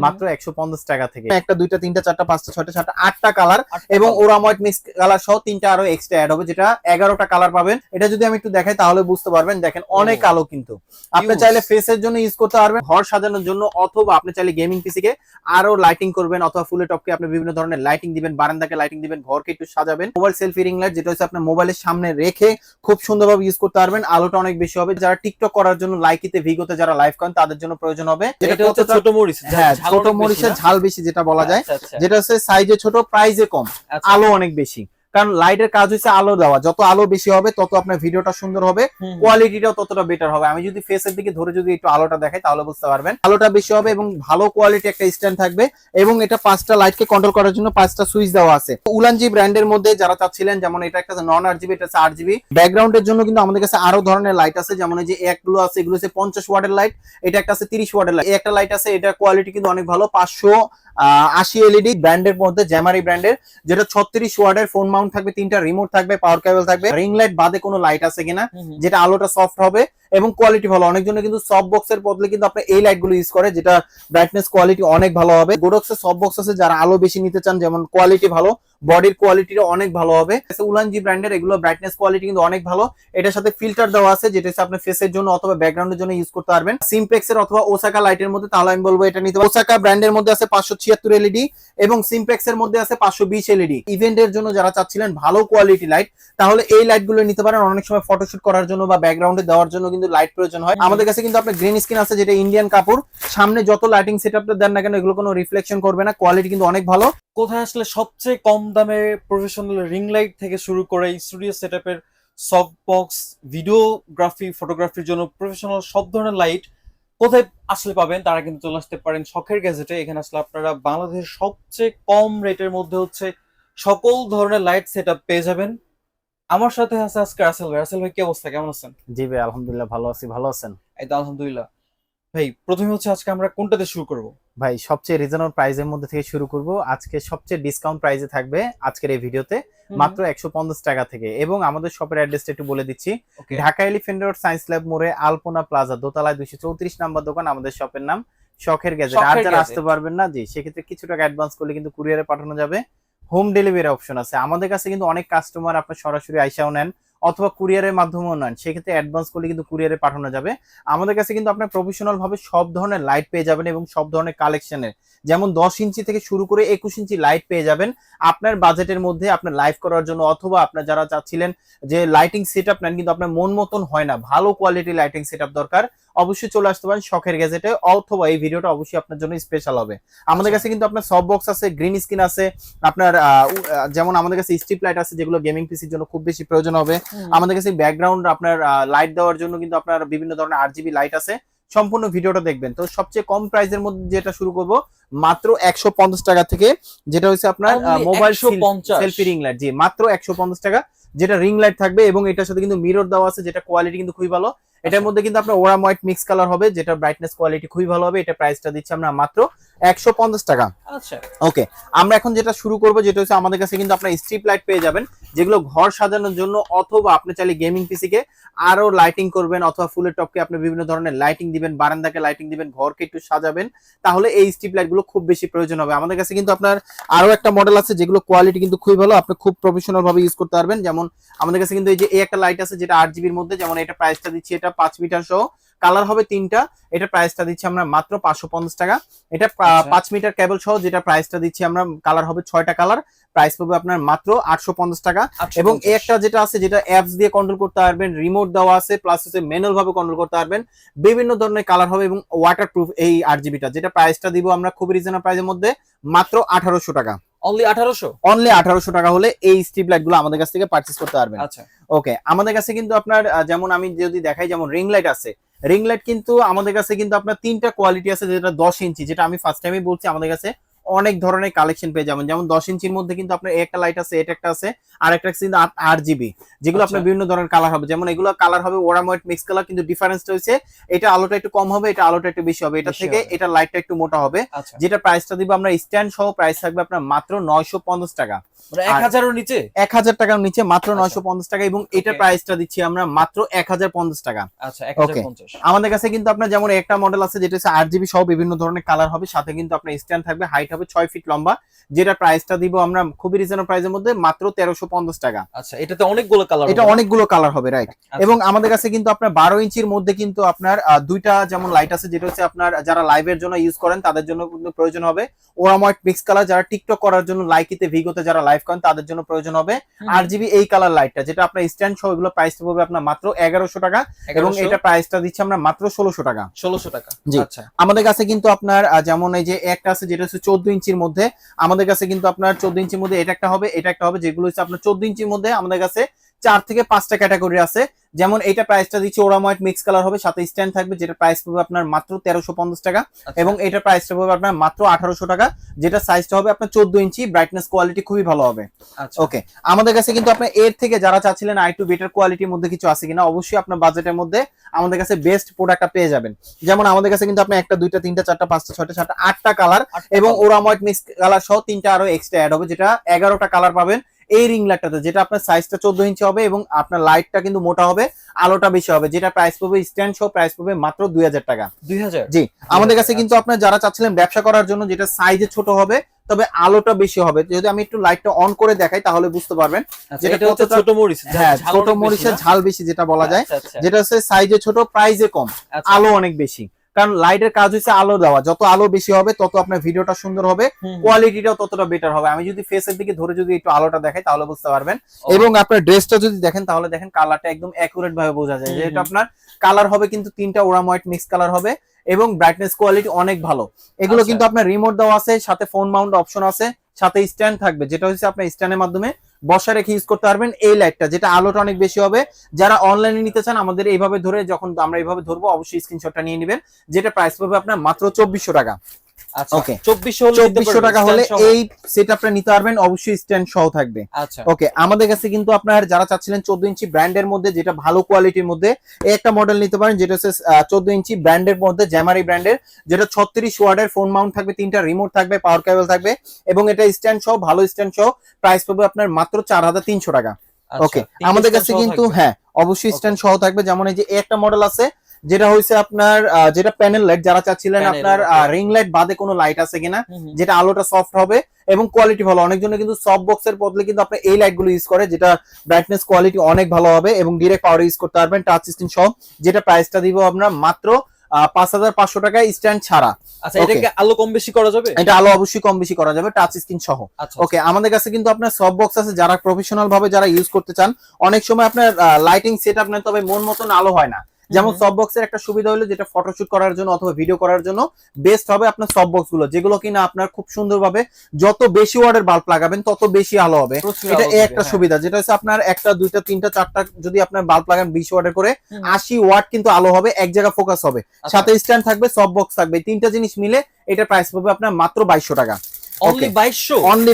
মাত্র 150 টাকা থেকে। একটা দুইটা তিনটা চারটা পাঁচটা ছয়টা সাতটা আটটা কালার এবং ওরাময়েড মিক্স কালার সহ তিনটা আরো এক্সট্রা অ্যাড হবে, যেটা 11টা কালার পাবেন। এটা যদি আমি একটু দেখাই তাহলে বুঝতে পারবেন। দেখেন অনেক আলো, কিন্তু আপনি চাইলে ফেসের জন্য ইউজ করতে পারবেন, ঘর সাজানোর জন্য, অথবা আপনি চাইলে গেমিং পিসি কে আরো লাইটিং করবেন, অথবা ফুলে টপকে আপনি বিভিন্ন ধরনের লাইটিং দিবেন, বারান্দাকে লাইটিং দিবেন, ঘরকে একটু সাজাবেন। মোবাইল সেলফি রিং লাইট, যেটা হচ্ছে আপনার মোবাইলের সামনে রেখে খুব সুন্দরভাবে ইউজ করতে পারবেন। আলোটা অনেক বেশি হবে। যারা টিকটক করার জন্য, লাইকিতে, ভিগোতে যারা লাইভ করেন তাদের জন্য প্রয়োজন হবে। এটা হচ্ছে ছোট মরিচ, হ্যাঁ, ছোট মরিচের ঝাল বেশি যেটা বলা যায়, যেটা হচ্ছে সাইজে ছোট, প্রাইসে কম, আলো অনেক বেশি। কারণ লাইটের কাজ হচ্ছে আলো দেওয়া, যত আলো বেশি হবে তত আপনার ভিডিওটা সুন্দর হবে, কোয়ালিটিটাও ততটা বেটার হবে। আমি যদি ফেসের দিকে ধরে যদি একটু আলোটা দেখাই তাহলে বুঝতে পারবেন। আলোটা বেশি হবে এবং ভালো কোয়ালিটি একটা স্ট্যান্ড থাকবে, এবং এটা 5টা লাইটকে কন্ট্রোল করার জন্য 5টা সুইচ দেওয়া আছে। উলানজি ব্র্যান্ডের মধ্যে যারা চাচ্ছিলেন, যেমন এটা একটা নন আরজিবি, এটা হচ্ছে আরজিবি। ব্যাকগ্রাউন্ডের জন্য কিন্তু আমাদের কাছে আরো ধরনের লাইট আছে, যেমন এই যে একগুলো আছে, এগুলো হচ্ছে 50 ওয়াটের লাইট, এটা একটা আছে 30 ওয়াটের লাইট। একটা লাইট আছে, এটা কোয়ালিটি কিন্তু অনেক ভালো, 580 এলইডি ব্র্যান্ডের মধ্যে, জ্যামারি ব্র্যান্ডের, যেটা 36 ওয়াটের। ফোন মাউন্ট থাকবে, 3টা রিমোট থাকবে, পাওয়ার কেবল থাকবে। রিং লাইট বাদে কোনো লাইট আছে কিনা, যেটা আলোটা সফট হবে এবং কোয়ালিটি ভালো। অনেকজনে কিন্তু সফট বক্সের বদলে কিন্তু আপনি এই লাইট গুলো ইউজ করে, যেটা ব্রাইটনেস কোয়ালিটি অনেক ভালো হবে। গোডক্সের সফট বক্স আছে, যারা আলো বেশি নিতে চান, যেমন কোয়ালিটি ভালো, বডির কোয়ালিটিটা অনেক ভালো হবে। উলানজি ব্র্যান্ডের এগুলো ব্রাইটনেস কোয়ালিটি কিন্তু অনেক ভালো। এটার সাথে ফিল্টার দেওয়া আছে, যেটা হচ্ছে আপনি ফেসের জন্য অথবা ব্যাকগ্রাউন্ডের জন্য ইউজ করতে পারবেন। সিমপ্লেক্সের অথবা ওসাকা লাইটের মধ্যে, তাহলে আমি বলবো এটা নিতে। ওসাকা ব্র্যান্ডের মধ্যে আছে 576 এলইডি এবং সিমপ্লেক্সের মধ্যে আছে 520 এলইডি। ইভেন্টের জন্য যারা চাচ্ছিলেন ভালো কোয়ালিটি লাইট, তাহলে এই লাইট গুলো নিতে পারেন। অনেক সময় ফটোশুট করার জন্য বা ব্যাকগ্রাউন্ডে দেওয়ার জন্য কিন্তু লাইট প্রয়োজন হয়। আমাদের কাছে কিন্তু আপনার গ্রিন স্ক্রিন আছে, যেটা ইন্ডিয়ান কাপড়। সামনে যত লাইটিং সেটআপটা দেন না কেন, এগুলো কোনো রিফ্লেকশন করবে না, কোয়ালিটি কিন্তু অনেক ভালো। কোথায় আসলে সবচেয়ে কম দামে প্রফেশনাল রিং লাইট থেকে শুরু করে স্টুডিও সেটআপের সফট বক্স, ভিডিওগ্রাফি, ফটোগ্রাফির জন্য প্রফেশনাল সব ধরনের লাইট কোথায় আসলে পাবেন, তারা কিন্তু চলে আসতে পারেন শখের গ্যাজেটে। এখানে আসলে আপনারা বাংলাদেশের সবচেয়ে কম রেটের মধ্যে হচ্ছে সকল ধরনের লাইট সেটআপ পেয়ে যাবেন। আমার সাথে আছে আজকে রাসেল ভাই। রাসেল ভাই, কি অবস্থা, কেমন আছেন? জি ভাই, আলহামদুলিল্লাহ ভালো আছি, ভালো আছেন? এই তো আলহামদুলিল্লাহ। ভাই, প্রথমে হচ্ছে আজকে আমরা কোনটাতে শুরু করব? ভাই, সবচেয়ে রিজনেবল প্রাইসের মধ্যে থেকে শুরু করব। আজকে সবচেয়ে ডিসকাউন্ট প্রাইসে থাকবে আজকের এই ভিডিওতে, মাত্র 150 টাকা থেকে। এবং আমাদের শপের অ্যাড্রেসটা একটু বলে দিচ্ছি। Dhaka elephant road, science lab মোড়ে, আলপনা প্লাজা, দোতলায় 234 নাম্বার দোকান। আমাদের শপের নাম শখের গ্যাজেট। আর যারা আসতে পারবেন না, জি, সেক্ষেত্রে কিছু টাকা অ্যাডভান্স করলে কিন্তু কুরিয়ারে পাঠানো যাবে। হোম ডেলিভারি অপশন আছে আমাদের কাছে, কিন্তু অনেক কাস্টমার আপনার সরাসরি আইসাও নেন অথবা কুরিয়ারের মাধ্যমেও নেন, সেক্ষেত্রে অ্যাডভান্স করলে কিন্তু কুরিয়ারে পাঠানো যাবে। আমাদের কাছে কিন্তু আপনার প্রফেশনাল ভাবে সব ধরনের লাইট পেয়ে যাবেন এবং সব ধরনের কালেকশনের, যেমন 10 ইঞ্চি থেকে শুরু করে 21 ইঞ্চি লাইট পেয়ে যাবেন আপনার বাজেটের মধ্যে, আপনার লাইভ করার জন্য। অথবা আপনার যারা চাচ্ছিলেন যে লাইটিং সেটআপ নেন কিন্তু আপনার মন মতন হয় না, ভালো কোয়ালিটি লাইটিং সেটআপ দরকার, অবশ্যই চলে আসতে পারেন শখের গ্যাজেটে। অথবা এই ভিডিওটা অবশ্যই আপনার জন্য স্পেশাল হবে। আমাদের কাছে কিন্তু আপনার সফট বক্স আছে, গ্রিন স্ক্রিন আছে, আপনার যেমন আমাদের কাছে স্ট্রিপ লাইট আছে, যেগুলো গেমিং পিসির জন্য খুব বেশি প্রয়োজন হবে। আমাদের কাছে ব্যাকগ্রাউন্ড আপনার লাইট দেওয়ার জন্য কিন্তু আপনার বিভিন্ন ধরনের আরজিবি লাইট আছে। সম্পূর্ণ ভিডিওটা দেখবেন। তো সবচেয়ে কম প্রাইসের মধ্যে যেটা শুরু করব মাত্র 150 টাকা থেকে, যেটা হচ্ছে আপনার মোবাইল সেলফি রিং লাইট। জি, মাত্র 150 টাকা, যেটা রিং লাইট থাকবে এবং এটার সাথে কিন্তু মিরর দেওয়া আছে, যেটা কোয়ালিটি কিন্তু খুবই ভালো। এটার মধ্যে কিন্তু আপনার ওরাময়েড মিক্স কালার হবে, যেটা ব্রাইটনেস কোয়ালিটি খুবই ভালো হবে। এটা প্রাইসটা দিচ্ছি আমরা মাত্র 150 টাকা। আচ্ছা, ওকে, আমরা এখন যেটা শুরু করব, যেটা হচ্ছে আমাদের কাছে কিন্তু আপনার স্ট্রিপ লাইট পেয়ে যাবেন, যেগুলো ঘর সাজানোর জন্য, অথবা আপনি চাইলে গেমিং পিসি কে আরো লাইটিং করবেন, অথবা ফুলের টপকে আপনি বিভিন্ন ধরনের লাইটিং দিবেন, বারান্দাকে লাইটিং দিবেন, ঘরকে একটু সাজাবেন, তাহলে এই স্ট্রিপ লাইট গুলো খুব বেশি প্রয়োজন হবে। আমাদের কাছে কিন্তু আপনার আরো একটা মডেল আছে, যেগুলো কোয়ালিটি কিন্তু খুবই ভালো, আপনি খুব প্রফেশনাল ভাবে ইউজ করতে পারবেন। যেমন আমাদের কাছে কিন্তু এই যে একটা লাইট আছে, যেটা 8 জিবির মধ্যে, যেমন এটা প্রাইসটা দিচ্ছি, এটা 5 মিটার সহ, কালার হবে 3টা, এটা প্রাইসটা দিচ্ছি আমরা মাত্র 550 টাকা। এটা 5 মিটার কেবল সহ, যেটা প্রাইসটা দিচ্ছি আমরা, কালার হবে 6টা কালার, প্রাইস পাবে আপনার মাত্র 850 টাকা। এবং একটা যেটা আছে, যেটা অ্যাপস দিয়ে কন্ট্রোল করতে পারবেন, রিমোট দেওয়া আছে, প্লাস হচ্ছে ম্যানুয়াল ভাবে কন্ট্রোল করতে পারবেন, বিভিন্ন ধরনের কালার হবে এবং ওয়াটারপ্রুফ। এই 8 জিবিটা, যেটা প্রাইসটা দিব আমরা খুব রিজনেবল প্রাইসের মধ্যে, মাত্র 1800 টাকা। অনলি 1800? অনলি 1800 টাকা হলে এই স্ট্রিপ লাইট গুলো আমাদের কাছ থেকে পারচেজ করতে পারবেন। আচ্ছা, ওকে, আমাদের কাছে কিন্তু আপনার যেমন আমি যদি দেখাই, যেমন রিং লাইট আছে, রিং লাইট কিন্তু আমাদের কাছে কিন্তু আপনার 3টা কোয়ালিটি আছে, যেটা 10 ইঞ্চি, যেটা আমি ফার্স্ট টাইমই বলছি, আমাদের কাছে অনেক ধরনের কালেকশন পেয়ে যাবেন। যেমন 10 ইঞ্চির মধ্যে কিন্তু আপনার একটা লাইট আছে, এটা একটা আছে, আর একটা কিন্তু 8GB, যেগুলো আপনার বিভিন্ন ধরনের কালার হবে। যেমন এগুলো কালার হবে ওরাময়েড মিক্স কালার, কিন্তু ডিফারেন্সটা হচ্ছে এটা আলোটা একটু কম হবে, এটা আলোটা একটু বেশি হবে, এটা থেকে এটা লাইটটা একটু মোটা হবে। যেটা প্রাইসটা দিব আমরা স্ট্যান্ড সহ, প্রাইস থাকবে আপনার মাত্র 950 টাকা, মানে 1000 এর নিচে, 1000 টাকার নিচে মাত্র 950 টাকা, এবং এটার প্রাইসটা দিচ্ছি আমরা মাত্র 1050 টাকা। আচ্ছা 1050। আমাদের কাছে কিন্তু আপনার যেমন একটা মডেল আছে যেটা হচ্ছে 8GB সহ বিভিন্ন ধরনের কালার হবে, সাথে কিন্তু আপনার স্ট্যান্ড থাকবে, হাইট হবে 6 ফিট লম্বা, যেটা প্রাইসটা দিব আমরা খুবই রিজনেবল প্রাইসের মধ্যে মাত্র 1350 টাকা। আচ্ছা এটাতে অনেকগুলো কালার, এটা অনেকগুলো কালার হবে, রাইট। এবং আমাদের কাছে কিন্তু আপনার 12 ইঞ্চির মধ্যে কিন্তু আপনার দুইটা যেমন লাইট আছে, যেটা হচ্ছে আপনার যারা লাইভের জন্য ইউজ করেন তাদের জন্য কিন্তু প্রয়োজন হবে ওরাময়েড মিক্স কালার, যারা টিকটক করার জন্য লাইকিতে ভিগোতে যারা লাইভ করেন তাদের জন্য প্রয়োজন হবে 8GB এই কালার লাইটটা, যেটা আপনার স্ট্যান্ড সহ এগুলো প্রাইস পড়বে আপনার মাত্র 1100 টাকা, এবং এটা প্রাইসটা দিচ্ছি আমরা মাত্র 1600 টাকা। 1600 টাকা, জি। আচ্ছা আমাদের কাছে কিন্তু আপনার যেমন এই যে একটা আছে যেটা হচ্ছে 14 ইঞ্চির মধ্যে, আমাদের কাছে কিন্তু আপনার 14 ইঞ্চির মধ্যে এটা একটা হবে, এটা একটা হবে, যেগুলো হচ্ছে আপনার 14 ইঞ্চির মধ্যে আমাদের কাছে 4 থেকে 5টা ক্যাটাগরি আছে। যেমন এটা প্রাইসটা দিচ্ছে ওরাময়েড মিক্স কালার হবে, সাথে স্ট্যান্ড থাকবে, যেটা প্রাইস পড়বে আপনার মাত্র 1350 টাকা, এবং এটা প্রাইসটা পড়বে আপনার মাত্র 1800 টাকা, যেটা সাইজটা হবে আপনার 14 ইঞ্চি, ব্রাইটনেস কোয়ালিটি খুবই ভালো হবে। ওকে, আমাদের কাছে কিন্তু আপনার এর থেকে যারা চাচ্ছিলেন আরেকটু বেটার কোয়ালিটির মধ্যে কিছু আছে কিনা, অবশ্যই আপনার বাজেটের মধ্যে আমাদের কাছে বেস্ট প্রোডাক্টটা পেয়ে যাবেন। যেমন আমাদের কাছে কিন্তু আপনি 1টা 2টা 3টা 4টা 5টা 6টা 7টা 8টা কালার, এবং ওরাময়েড মিক্স কালার সহ 3টা আরো এক্সট্রা অ্যাড হবে, যেটা 11টা কালার পাবেন এই রিং লাইটটাতে, যেটা আপনার সাইজটা 14 ইঞ্চি হবে, এবং আপনার লাইটটা কিন্তু মোটা হবে, আলোটা বেশি হবে, যেটা প্রাইস পড়বে স্ট্যান্ড সহ প্রাইস পড়বে মাত্র 2000 টাকা। 2000? জি। আমাদের কাছে কিন্তু আপনার যারা চাচ্ছিলেন ব্যবসা করার জন্য, যেটা সাইজে ছোট হবে তবে আলোটা বেশি হবে, যদি আমি একটু লাইটটা অন করে দেখাই তাহলে বুঝতে পারবেন যেটা হচ্ছে ছোট মরিচ, হ্যাঁ ছোট মরিচের ঝাল বেশি যেটা বলা যায়, যেটা হচ্ছে সাইজে ছোট প্রাইজে কম, আলো অনেক বেশি। কারণ লাইটের কাজ হচ্ছে আলো দেওয়া, যত আলো বেশি হবে তত আপনার ভিডিওটা সুন্দর হবে, কোয়ালিটিটাও ততটা বেটার হবে। আমি যদি ফেসের দিকে ধরে যদি একটু আলোটা দেখাই তাহলে বুঝতে পারবেন, এবং আপনার ড্রেসটা যদি দেখেন তাহলে দেখেন কালারটা একদম অ্যাকুরেট ভাবে বোঝা যায়, যে এটা আপনার কালার হবে কিন্তু 3টা ওরাময়েড মিক্স কালার হবে, এবং ব্রাইটনেস কোয়ালিটি অনেক ভালো। এগুলো কিন্তু আপনার রিমোট দেওয়া আছে, সাথে ফোন মাউন্ট অপশন আছে, সাথে স্ট্যান্ড থাকবে, যেটা হচ্ছে আপনার স্ট্যান্ডের মাধ্যমে বসা রেখে ইউজ করতে পারবেন এই লাইটটা, যেটা আলোটা অনেক বেশি হবে। যারা অনলাইনে নিতে চান আমাদের এইভাবে ধরে, যখন আমরা এইভাবে ধরবো অবশ্যই স্ক্রিনশটটা নিয়ে নেবেন, যেটা প্রাইস পড়বে আপনার মাত্র 2400 টাকা। ওকে, 2400 টাকা হলে এই সেটআপটা নিতে পারবেন, অবশ্যই স্ট্যান্ড সহ থাকবে। ওকে, আমাদের কাছে কিন্তু আপনার যারা চাচ্ছিলেন 14 ইঞ্চি ব্র্যান্ডের মধ্যে, যেটা ভালো কোয়ালিটির মধ্যে, এই একটা মডেল নিতে পারেন, যেটা হচ্ছে 14 ইঞ্চি ব্র্যান্ডের মধ্যে, জ্যামারি ব্র্যান্ডের, যেটা 36 ওয়াটের ফোন মাউন্ট থাকবে, 3টা রিমোট থাকবে, পাওয়ার কেবল থাকবে, এবং এটা স্ট্যান্ড সহ, ভালো স্ট্যান্ড সহ, প্রাইস পড়বে আপনার মাত্র 4300 টাকা। ওকে, আমাদের কাছে কিন্তু হ্যাঁ অবশ্যই স্ট্যান্ড সহ থাকবে। যেমন এই যে একটা মডেল আছে যেটা হচ্ছে আপনার যেটা প্যানেল লাইট, যারা চাচ্ছিলেন আপনার রিং লাইট বাদে কোনো লাইট আছে কিনা যেটা আলোটা সফট হবে এবং কোয়ালিটি ভালো। অনেকজনে কিন্তু সফট বক্সের বদলে কিন্তু আপনি এই লাইট গুলো ইউজ করে, যেটা ব্রাইটনেস কোয়ালিটি অনেক ভালো হবে এবং ডিরেক্ট পাওয়ার ইউজ করতে পারবেন, টাচ স্ক্রিন সহ, যেটা প্রাইসটা দিব আমরা মাত্র 5500 টাকায় স্ট্যান্ড ছাড়া। আচ্ছা, এটা কি আলো কম বেশি করা যাবে? এটা আলো অবশ্যই কম বেশি করা যাবে, টাচ স্ক্রিন সহ। ওকে, আমাদের কাছে কিন্তু আপনার সফট বক্স আছে, যারা প্রফেশনাল ভাবে যারা ইউজ করতে চান। অনেক সময় আপনার লাইটিং সেটআপ নেই, তবে মন মতন আলো হয় না। যেমন সফট বক্সের একটা সুবিধা হলো, যেটা ফটোশুট করার জন্য অথবা ভিডিও করার জন্য বেস্ট হবে আপনার সফট বক্স গুলো, যেগুলো কিনা আপনার খুব সুন্দরভাবে যত বেশি ওয়াটের বাল্ব লাগাবেন তত বেশি আলো হবে। এটা একটা সুবিধা, যেটা হচ্ছে আপনার একটা দুইটা তিনটা চারটা যদি আপনার বাল্ব লাগান 20 ওয়াটের করে 80 ওয়াট কিন্তু আলো হবে, এক জায়গা ফোকাস হবে, সাথে স্ট্যান্ড থাকবে, সফট বক্স থাকবে, তিনটা জিনিস মিলে এটা প্রাইস পড়বে আপনার মাত্র 2200 টাকা। অনলি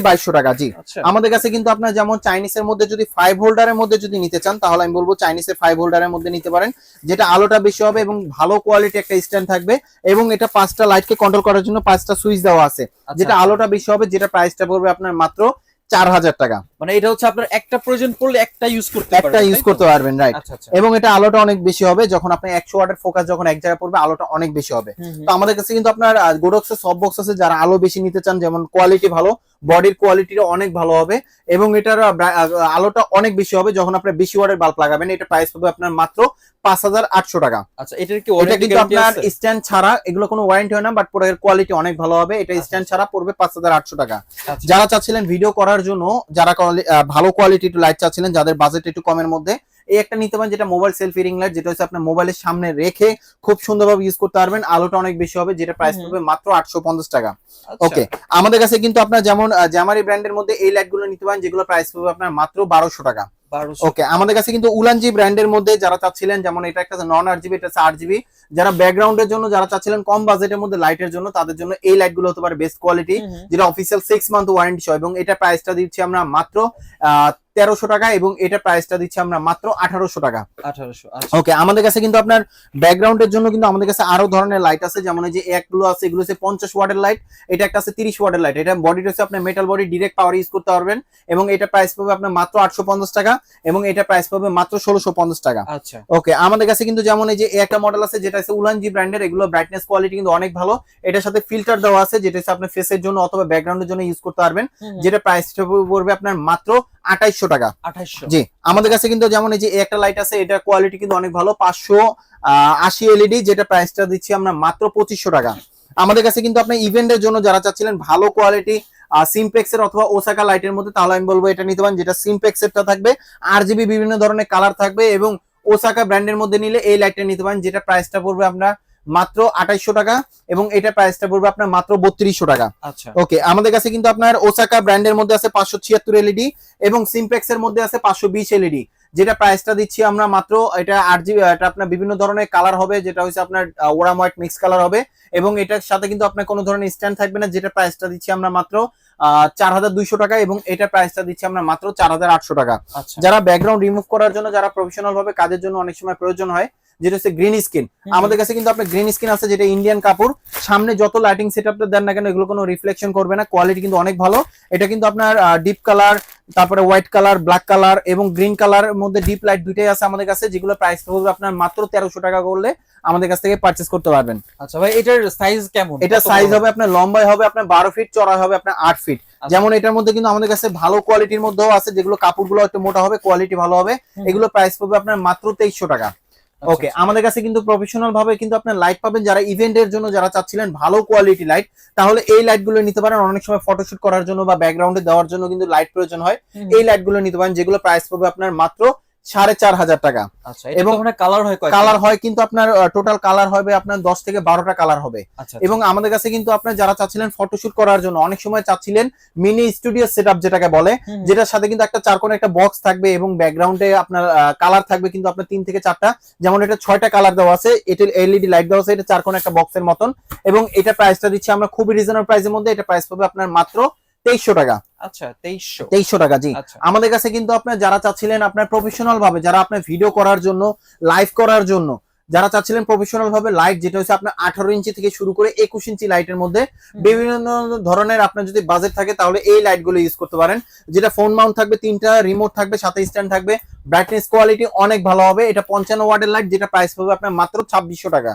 2200 টাকা। জি, আমাদের কাছে কিন্তু আপনার যেমন চাইনিজের মধ্যে যদি 5 হোল্ডারের মধ্যে যদি নিতে চান, তাহলে আমি বলবো চাইনিজের 5 হোল্ডারের মধ্যে নিতে পারেন, যেটা আলোটা বেশি হবে এবং ভালো কোয়ালিটি একটা স্ট্যান্ড থাকবে, এবং এটা 5টা লাইটকে কন্ট্রোল করার জন্য 5টা সুইচ দেওয়া আছে, যেটা আলোটা বেশি হবে, যেটা প্রাইসটা পড়বে আপনার মাত্র 4000 টাকা। মানে এটা হচ্ছে আপনার একটা প্রয়োজন পড়লে একটা ইউজ করতে পারবেন, রাইট। এবং এটা আলোটা অনেক বেশি হবে, যখন আপনি 100 ওয়াটের ফোকাস যখন এক জায়গায় পড়বে আলোটা অনেক বেশি হবে। তো আমাদের কাছে কিন্তু আপনার গোডক্সের সফট বক্স আছে, যারা আলো বেশি নিতে চান, যেমন কোয়ালিটি ভালো, বডির কোয়ালিটিটা অনেক ভালো হবে এবং এটার আলোটা অনেক বেশি হবে যখন আপনি 20 ওয়াটের বাল্ব লাগাবেন। এটা প্রাইস হবে আপনার মাত্র 5800 টাকা। আচ্ছা, এটার কি ওয়ারেন্টি? এটা কিন্তু আপনার স্ট্যান্ড ছাড়া, এগুলো কোনো ওয়ারেন্টি হয় না, বাট প্রোডাক্টের কোয়ালিটি অনেক ভালো হবে। এটা স্ট্যান্ড ছাড়া পড়বে 5800 টাকা। যারা চাচ্ছিলেন ভিডিও করার জন্য, যারা ভালো কোয়ালিটি একটু লাইট চাচ্ছিলেন, যাদের বাজেট একটু কমের মধ্যে, এই একটা নিতে পারেন, যেটা মোবাইল সেলফি রিং লাইট, যেটা হচ্ছে আপনার মোবাইলের সামনে রেখে খুব সুন্দরভাবে ইউজ করতে পারবেন, আলোটা অনেক বেশি হবে, যেটা প্রাইস পড়বে মাত্র 850 টাকা। ওকে, আমাদের কাছে কিন্তু আপনার যেমন জ্যামারি ব্র্যান্ডের মধ্যে এই লাইট গুলো নিতে পারেন, যেগুলো প্রাইস পড়বে আপনার মাত্র 1200 টাকা। ওকে, আমাদের কাছে কিন্তু উলানজি ব্র্যান্ডের মধ্যে যারা চাচ্ছিলেন, যেমন এটা একটা নন আরজিবি, এটা 8GB, যারা ব্যাকগ্রাউন্ডের জন্য যারা চাচ্ছিলেন কম বাজেটের মধ্যে লাইটের জন্য, তাদের জন্য এই লাইট গুলো হতে পারে বেস্ট কোয়ালিটি, যেটা অফিসিয়াল 6 মান্থ ওয়ারেন্টি সহ, এবং এটা প্রাইসটা দিচ্ছি আমরা মাত্র 1300 টাকা, এবং এটা প্রাইসটা দিচ্ছি আমরা মাত্র 1800 টাকা। 1800। ওকে, আমাদের কাছে কিন্তু আপনার ব্যাকগ্রাউন্ডের জন্য কিন্তু আমাদের কাছে আরো ধরনের লাইট আছে, যেমন এই যে একগুলো আছে, এগুলো হচ্ছে 50 ওয়াটের লাইট, এটা একটা আছে 30 ওয়াটের লাইট, এটা বডিটা হচ্ছে আপনার metal body, direct power use করতে পারবেন, এবং এটা প্রাইস পাবে আপনার মাত্র 850 টাকা, এবং এটা প্রাইস পাবে মাত্র 1650 টাকা। আচ্ছা, ওকে, আমাদের কাছে কিন্তু যেমন এই যে একটা মডেল আছে যেটা আছে উলানজি ব্র্যান্ডের, এগুলো ব্রাইটনেস কোয়ালিটি কিন্তু অনেক ভালো, এটার সাথে ফিল্টার দেওয়া আছে, যেটা হচ্ছে আপনার ফেসের জন্য অথবা ব্যাকগ্রাউন্ডের জন্য ইউজ করতে পারবেন, যেটা প্রাইসটা পড়বে আপনার মাত্র 2800 টাকা। 2800। জি, আমাদের কাছে কিন্তু যেমন এই যে একটা লাইট আছে, এটা কোয়ালিটি কিন্তু অনেক ভালো, 580 এলইডি, যেটা প্রাইসটা দিচ্ছি আমরা মাত্র 2500 টাকা। আমাদের কাছে কিন্তু আপনি ইভেন্টের জন্য যারা চাচ্ছিলেন ভালো কোয়ালিটি সিমপ্লেক্স এর অথবা ওসাকা লাইটের মধ্যে, তাহলে আমি বলবো এটা নিতে পারেন, যেটা সিমপ্লেক্স এরটা থাকবে, RGB বিভিন্ন ধরনের কালার থাকবে, এবং ওসাকা ব্র্যান্ডের মধ্যে নিলে এই লাইটটা নিতে পারেন, যেটা প্রাইসটা পড়বে আপনার মাত্র 2800 টাকা, এবং এটা প্রাইসটা পড়বে আপনার মাত্র 3200 টাকা। আচ্ছা, ওকে, আমাদের কাছে কিন্তু আপনার ওসাকা ব্র্যান্ডের মধ্যে আছে 576 এলইডি, এবং সিমপ্লেক্স এর মধ্যে আছে 520 এলইডি, যেটা প্রাইসটা দিচ্ছি আমরা মাত্র, এটা 8GB, এটা আপনার বিভিন্ন ধরনের কালার হবে, যেটা হচ্ছে আপনার ওরাম হোয়াইট মিক্স কালার হবে, এবং এটার সাথে কিন্তু আপনার কোনো ধরনের স্ট্যান্ড থাকবে না, যেটা প্রাইসটা দিচ্ছি আমরা মাত্র 4200 টাকা, এবং এটা প্রাইসটা দিচ্ছি আমরা মাত্র 4800 টাকা। যারা ব্যাকগ্রাউন্ড রিমুভ করার জন্য, যারা প্রফেশনাল ভাবে কাজের জন্য অনেক সময় প্রয়োজন হয়, যেটা হচ্ছে গ্রিন স্ক্রিন, আমাদের কাছে কিন্তু আপনার গ্রিন স্ক্রিন আছে, যেটা ইন্ডিয়ান কাপড়, সামনে যত লাইটিং সেটআপটা দেন না কেন এগুলো কোনো রিফ্লেকশন করবে না, কোয়ালিটি কিন্তু অনেক ভালো। এটা কিন্তু আপনার ডিপ কালার, তারপরে হোয়াইট কালার, ব্ল্যাক কালার এবং গ্রিন কালার মধ্যে ডিপ লাইট দুইটাই আছে আমাদের কাছে, যেগুলো প্রাইস হবে আপনার মাত্র 1300 টাকা করলে আমাদের কাছ থেকে পারচেজ করতে পারবেন। আচ্ছা ভাই, এটার সাইজ কেমন? এটা সাইজ হবে আপনার, লম্বাই হবে আপনার 12 ফিট, চড়াই হবে আপনার 8 ফিট। যেমন এটার মধ্যে কিন্তু আমাদের কাছে ভালো কোয়ালিটির মধ্যেও আছে, যেগুলো কাপড়গুলো একটু মোটা হবে, কোয়ালিটি ভালো হবে, এগুলো প্রাইস পাবে আপনার মাত্র 2300 টাকা। ওকে, আমাদের কাছে কিন্তু প্রফেশনাল ভাবে কিন্তু আপনার লাইট পাবেন, যারা ইভেন্টের জন্য যারা চাচ্ছিলেন ভালো কোয়ালিটি লাইট, তাহলে এই লাইট গুলো নিতে পারেন। অনেক সময় ফটোশুট করার জন্য বা ব্যাকগ্রাউন্ডে দেওয়ার জন্য কিন্তু লাইট প্রয়োজন হয়, এই লাইট গুলো নিতে পারেন, যেগুলো প্রাইস পাবে আপনার মাত্র 4500 টাকা। আচ্ছা, এবং কালার হয় কয়টা? কালার হয় কিন্তু আপনার টোটাল কালার হবে আপনার 10 থেকে 12টা কালার হবে। এবং আমাদের কাছে কিন্তু আপনার যারা চাচ্ছিলেন ফটোশুট করার জন্য, অনেক সময় চাচ্ছিলেন মিনি স্টুডিও সেটআপ যেটাকে বলে, যেটার সাথে কিন্তু একটা চারকোণে একটা বক্স থাকবে, এবং ব্যাকগ্রাউন্ডে আপনার কালার থাকবে কিন্তু আপনার 3 থেকে 4টা, যেমন এটা 6টা কালার দেওয়া আছে, এটা এলইডি লাইট দেওয়া আছে, এটা চারকোণে একটা বক্সের মতন, এবং এটা প্রাইসটা দিচ্ছি আমরা খুবই রিজনেবল প্রাইসের মধ্যে, এটা প্রাইস পাবে আপনার মাত্র 2300 টাকা। আচ্ছা, 2300 টাকা। জি, আমাদের কাছে কিন্তু আপনার যারা চাচ্ছিলেন আপনার প্রফেশনাল ভাবে, যারা আপনার ভিডিও করার জন্য, লাইভ করার জন্য, যারা চাচ্ছিলেন প্রফেশনাল ভাবে লাইট, যেটা হচ্ছে আপনার 18 ইঞ্চি থেকে শুরু করে 21 ইঞ্চি লাইটের মধ্যে বিভিন্ন ধরনের আপনার যদি বাজেট থাকে, তাহলে এই লাইট গুলো ইউজ করতে পারেন, যেটা ফোন মাউন্ট থাকবে, 3টা রিমোট থাকবে, সাথে স্ট্যান্ড থাকবে, ব্রাইটনেস কোয়ালিটি অনেক ভালো হবে। এটা 55 ওয়াটের লাইট, যেটা প্রাইস পাবে আপনার মাত্র 2600 টাকা।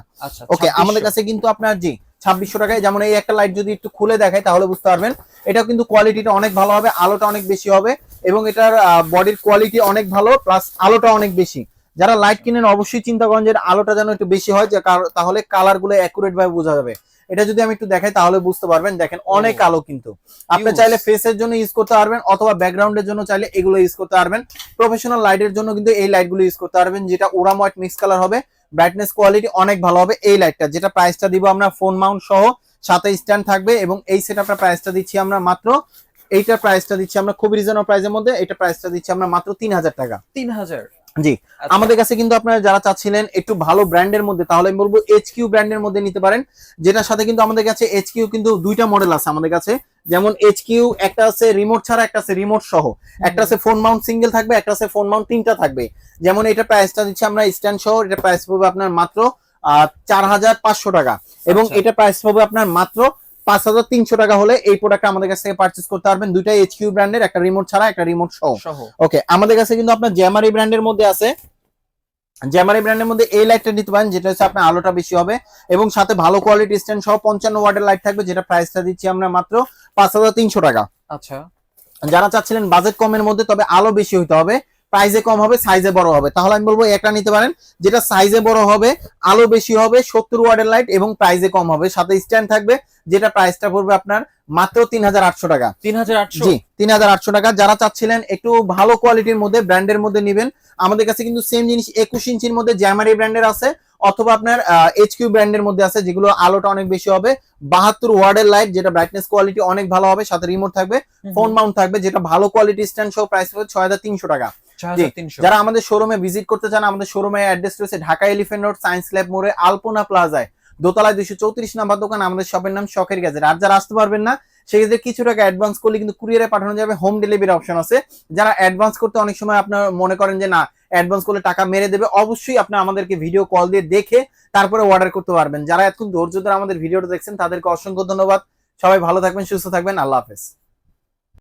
ওকে, আমাদের কাছে কিন্তু আপনার 2600 টাকায়, যেমন এই একটা লাইট যদি একটু খুলে দেখায় তাহলে বুঝতে পারবেন, এটাও কিন্তু কোয়ালিটিটা অনেক ভালো হবে, আলোটা অনেক বেশি হবে, এবং এটার বডির কোয়ালিটি অনেক ভালো, প্লাস আলোটা অনেক বেশি। যারা লাইট কিনেন অবশ্যই চিন্তা করেন যে আলোটা যেন একটু বেশি হয়, তাহলে কালার গুলো অ্যাকুরেট ভাবে বোঝা যাবে। এটা যদি আমি একটু দেখাই তাহলে বুঝতে পারবেন, দেখেন অনেক আলো, কিন্তু আপনি চাইলে ফেসের জন্য ইউজ করতে পারবেন, অথবা ব্যাকগ্রাউন্ডের জন্য চাইলে এগুলো ইউজ করতে পারবেন। প্রফেশনাল লাইটের জন্য কিন্তু এই লাইট গুলো ইউজ করতে পারবেন, যেটা ওরাম হোয়াইট মিক্স কালার হবে, ব্রাইটনেস কোয়ালিটি অনেক ভালো হবে এই লাইটটা, যেটা প্রাইসটা দিব আমরা ফোন মাউন্ট সহ, সাথে স্ট্যান্ড থাকবে, এবং এই সেটআপটা প্রাইসটা দিচ্ছি আমরা মাত্র, এইটার প্রাইসটা দিচ্ছি আমরা খুব রিজনেবল প্রাইসের মধ্যে, এটা প্রাইসটা দিচ্ছি আমরা মাত্র 3000 টাকা। 3000? জি, আমাদের কাছে কিন্তু আপনারা যারা চাচ্ছিলেন একটু ভালো ব্র্যান্ডের মধ্যে, তাহলে আমি বলবো HQ ব্র্যান্ডের মধ্যে নিতে পারেন, যেটার সাথে কিন্তু আমাদের কাছে HQ কিন্তু দুইটা মডেল আছে আমাদের কাছে, যেমন HQ একটা আছে রিমোট ছাড়া, একটা আছে রিমোট সহ, একটা আছে ফোন মাউন্ট সিঙ্গেল থাকবে, একটা আছে ফোন মাউন্ট 3টা থাকবে। যেমন এটা প্রাইসটা দিচ্ছি আমরা স্ট্যান্ড সহ, এটা প্রাইস পাবে আপনার মাত্র 4500 টাকা, এবং এটা প্রাইস পাবে আপনার মাত্র 5300 টাকা হলে এই প্রোডাক্ট আমাদের কাছ থেকে পারচেজ করতে পারবেন। দুইটাই HQ ব্র্যান্ডের, একটা রিমোট ছাড়া, একটা রিমোট সহ। ওকে, আমাদের কাছে কিন্তু আপনার জ্যামারি ব্র্যান্ডের মধ্যে আছে, জ্যামারি ব্র্যান্ডের মধ্যে এই লাইটটা নিতে পারেন, যেটা হচ্ছে আপনার আলোটা বেশি হবে, এবং সাথে ভালো কোয়ালিটি স্ট্যান্ড সহ 55 ওয়াটের লাইট থাকবে, যেটা প্রাইসটা দিচ্ছি আমরা মাত্র 5300 টাকা। আচ্ছা, যারা চাচ্ছিলেন বাজেট কমের মধ্যে তবে আলো বেশি হইতে হবে, প্রাইসে কম হবে, সাইজে বড় হবে, তাহলে আমি বলবো একটা নিতে পারেন, যেটা সাইজে বড় হবে, আলো বেশি হবে, 70 ওয়াটের লাইট, এবং প্রাইসে কম হবে, সাথে স্ট্যান্ড থাকবে, যেটা প্রাইসটা পড়বে আপনার মাত্র 3800 টাকা। 3800? জি, 3800 টাকা। যারা চাচ্ছিলেন একটু ভালো কোয়ালিটির মধ্যে, ব্র্যান্ডের মধ্যে নেবেন, আমাদের কাছে কিন্তু সেম জিনিস 21 ইঞ্চির মধ্যে জ্যামারি ব্র্যান্ডের আছে, অথবা আপনার HQ ব্র্যান্ডের মধ্যে আছে, যেগুলো আলোটা অনেক বেশি হবে, 72 ওয়াটের লাইট, যেটা ব্রাইটনেস কোয়ালিটি অনেক ভালো হবে, সাথে রিমোট থাকবে, ফোন মাউন্ট থাকবে, যেটা ভালো কোয়ালিটি স্ট্যান্ড সহ, প্রাইস হবে 6300 টাকা। 6300 যারা আমাদের শোরুমে ভিজিট করতে চান, আমাদের শোরুমে অ্যাড্রেস রয়েছে Dhaka elephant road, science lab মোড়ে, আলপনা প্লাজায়, দোতলায় 234 নাম্বার দোকান। আমাদের শপের নাম শখের গ্যাজেট। আর যারা আসতে পারবেন না, সেক্ষেত্রে কিছু টাকা অ্যাডভান্স করলে কিন্তু কুরিয়ারে পাঠানো যাবে, হোম ডেলিভারি অপশন আছে। যারা অ্যাডভান্স করতে অনেক সময় আপনার মনে করেন যে না অ্যাডভান্স করলে টাকা মেরে দেবে, অবশ্যই আপনি আমাদেরকে ভিডিও কল দিয়ে দেখে তারপরে অর্ডার করতে পারবেন। যারা এতক্ষণ ধৈর্য ধরে আমাদের ভিডিওটা দেখছেন তাদেরকে অসংখ্য ধন্যবাদ। সবাই ভালো থাকবেন, সুস্থ থাকবেন, আল্লাহ হাফেজ।